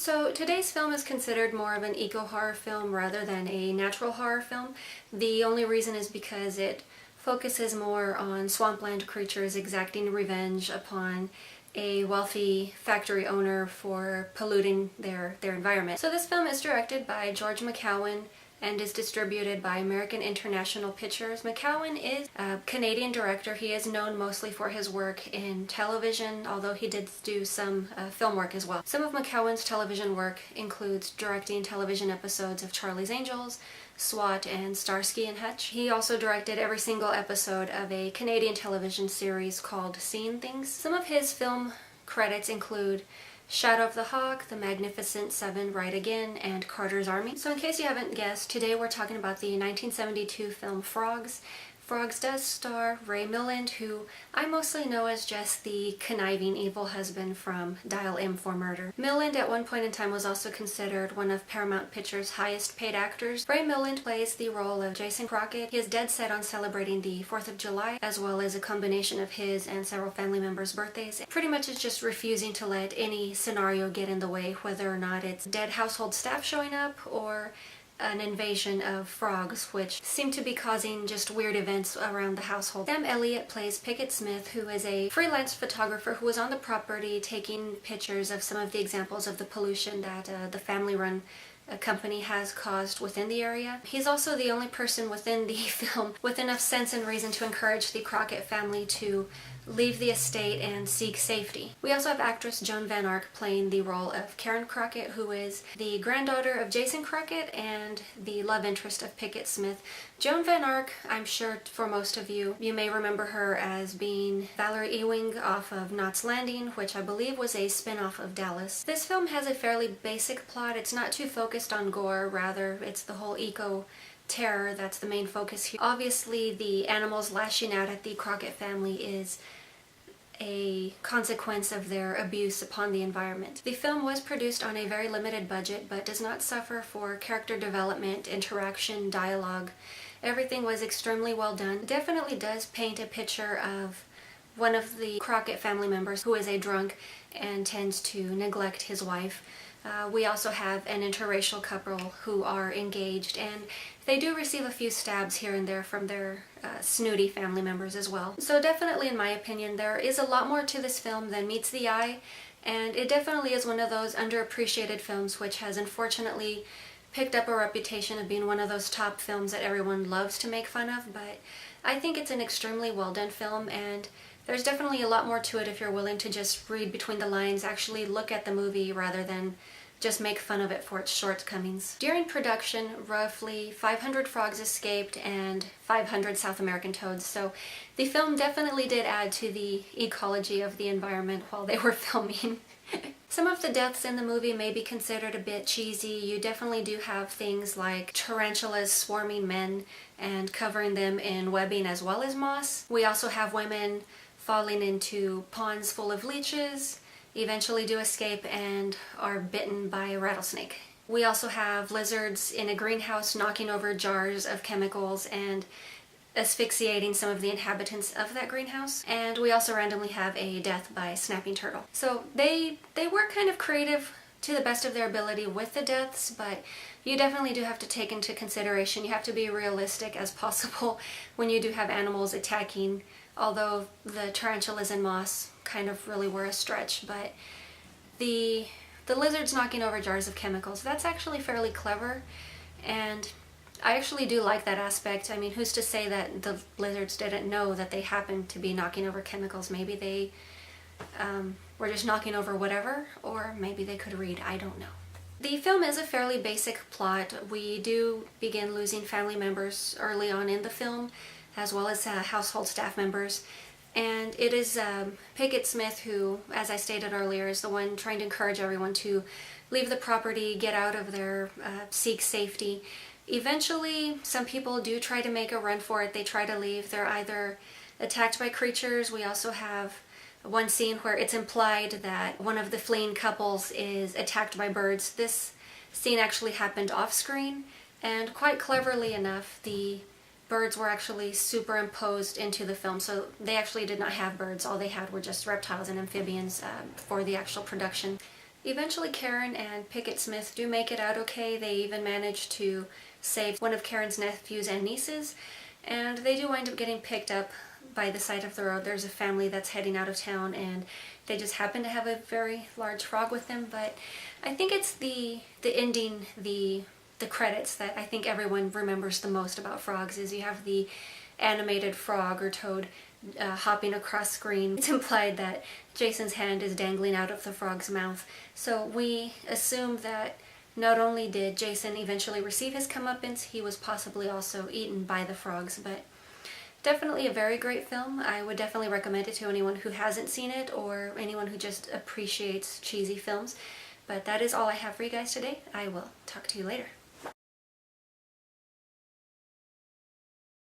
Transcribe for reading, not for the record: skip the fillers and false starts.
So today's film is considered more of an eco-horror film rather than a natural horror film. The only reason is because it focuses more on swampland creatures exacting revenge upon a wealthy factory owner for polluting their environment. So this film is directed by George McCowan and is distributed by American International Pictures. McCowan is a Canadian director. He is known mostly for his work in television, although he did do some film work as well. Some of McCowan's television work includes directing television episodes of Charlie's Angels, SWAT, and Starsky and Hutch. He also directed every single episode of a Canadian television series called Seeing Things. Some of his film credits include Shadow of the Hawk, The Magnificent Seven, Right Again, and Carter's Army. So in case you haven't guessed, today we're talking about the 1972 film Frogs. Frogs does star Ray Milland, who I mostly know as just the conniving evil husband from Dial M for Murder. Milland at one point in time was also considered one of Paramount Pictures' highest paid actors. Ray Milland plays the role of Jason Crockett. He is dead set on celebrating the 4th of July, as well as a combination of his and several family members' birthdays. Pretty much is just refusing to let any scenario get in the way, whether or not it's dead household staff showing up or an invasion of frogs, which seem to be causing just weird events around the household. Sam Elliott plays Pickett Smith, who is a freelance photographer who was on the property taking pictures of some of the examples of the pollution that the family-run company has caused within the area. He's also the only person within the film with enough sense and reason to encourage the Crockett family to leave the estate and seek safety. We also have actress Joan Van Ark playing the role of Karen Crockett, who is the granddaughter of Jason Crockett and the love interest of Pickett Smith. Joan Van Ark, I'm sure for most of you, you may remember her as being Valerie Ewing off of Knots Landing, which I believe was a spin-off of Dallas. This film has a fairly basic plot. It's not too focused on gore, rather it's the whole eco-terror that's the main focus here. Obviously, the animals lashing out at the Crockett family is a consequence of their abuse upon the environment. The film was produced on a very limited budget, but does not suffer for character development, interaction, dialogue. Everything was extremely well done. It definitely does paint a picture of one of the Crockett family members who is a drunk and tends to neglect his wife. We also have an interracial couple who are engaged, and they do receive a few stabs here and there from their snooty family members as well. So definitely, in my opinion, there is a lot more to this film than meets the eye, and it definitely is one of those underappreciated films which has unfortunately picked up a reputation of being one of those top films that everyone loves to make fun of, but I think it's an extremely well done film, and there's definitely a lot more to it if you're willing to just read between the lines, actually look at the movie rather than just make fun of it for its shortcomings. During production, roughly 500 frogs escaped and 500 South American toads, so the film definitely did add to the ecology of the environment while they were filming. Some of the deaths in the movie may be considered a bit cheesy. You definitely do have things like tarantulas swarming men and covering them in webbing as well as moss. We also have women falling into ponds full of leeches, eventually do escape and are bitten by a rattlesnake. We also have lizards in a greenhouse knocking over jars of chemicals and asphyxiating some of the inhabitants of that greenhouse. And we also randomly have a death by snapping turtle. So they were kind of creative to the best of their ability with the deaths, but you definitely do have to take into consideration, you have to be realistic as possible when you do have animals attacking, although the tarantulas and moss kind of really were a stretch, but the lizards knocking over jars of chemicals, that's actually fairly clever, and I actually do like that aspect. I mean, who's to say that the lizards didn't know that they happened to be knocking over chemicals? Maybe they were just knocking over whatever, or maybe they could read, I don't know. The film is a fairly basic plot. We do begin losing family members early on in the film, as well as household staff members. And it is Pickett Smith who, as I stated earlier, is the one trying to encourage everyone to leave the property, get out of there, seek safety. Eventually, some people do try to make a run for it. They try to leave. They're either attacked by creatures. We also have one scene where it's implied that one of the fleeing couples is attacked by birds. This scene actually happened off screen, and quite cleverly enough, the birds were actually superimposed into the film, so they actually did not have birds. All they had were just reptiles and amphibians for the actual production. Eventually Karen and Pickett Smith do make it out okay. They even manage to save one of Karen's nephews and nieces, and they do wind up getting picked up by the side of the road. There's a family that's heading out of town, and they just happen to have a very large frog with them. But I think it's the ending, the credits that I think everyone remembers the most about frogs. Is you have the animated frog or toad hopping across screen. It's implied that Jason's hand is dangling out of the frog's mouth. So we assume that not only did Jason eventually receive his comeuppance, he was possibly also eaten by the frogs. But definitely a very great film. I would definitely recommend it to anyone who hasn't seen it or anyone who just appreciates cheesy films. But that is all I have for you guys today. I will talk to you later.